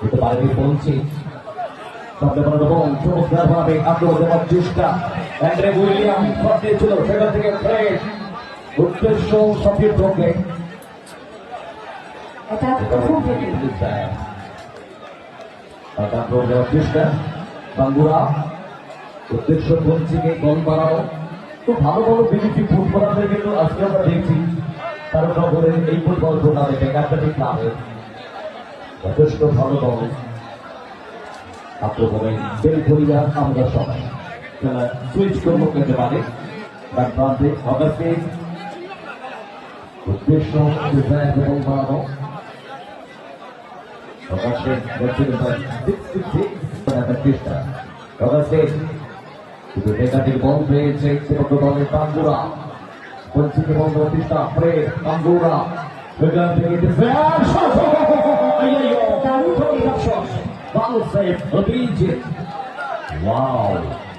হতে পারে পৌঁছে শব্দ বানানো এবং চমৎকার ভাবে আগ্রহ দেওয়ার চেষ্টা অ্যান্ড্রে উইলিয়াম শব্দে ছিল সেখান থেকে ফ্রেশ উদ্দেশ্য সঠিক ঢোকে আগ্রহ দেওয়ার চেষ্টা বাঙ্গুরা উদ্দেশ্য পৌঁছিকে গোল বাড়ানো তো ভালো ভালো বিদেশি ফুটবলারদের কিন্তু আজকে আমরা দেখছি তার নগরে এই ফুটবল টুর্নামেন্টে কাছাকাছি ক্লাবে যথেষ্ট ভালো দল আক্রমণে বেল করিয়া আমরা সবাই খেলা সুইচ করবো পেতে পারে তার প্রান্তে অগাস্টে উদ্দেশ্য এবং বাড়ানো অগাস্টে চেষ্টা অগাস্টে কিন্তু নেগাটিভ বল পেয়েছে দলের বাঙ্গুরা বঞ্চিত বল প্রতিষ্ঠা প্রে বাঙ্গুরা সেখান থেকে Well saved, Abhijit. Wow.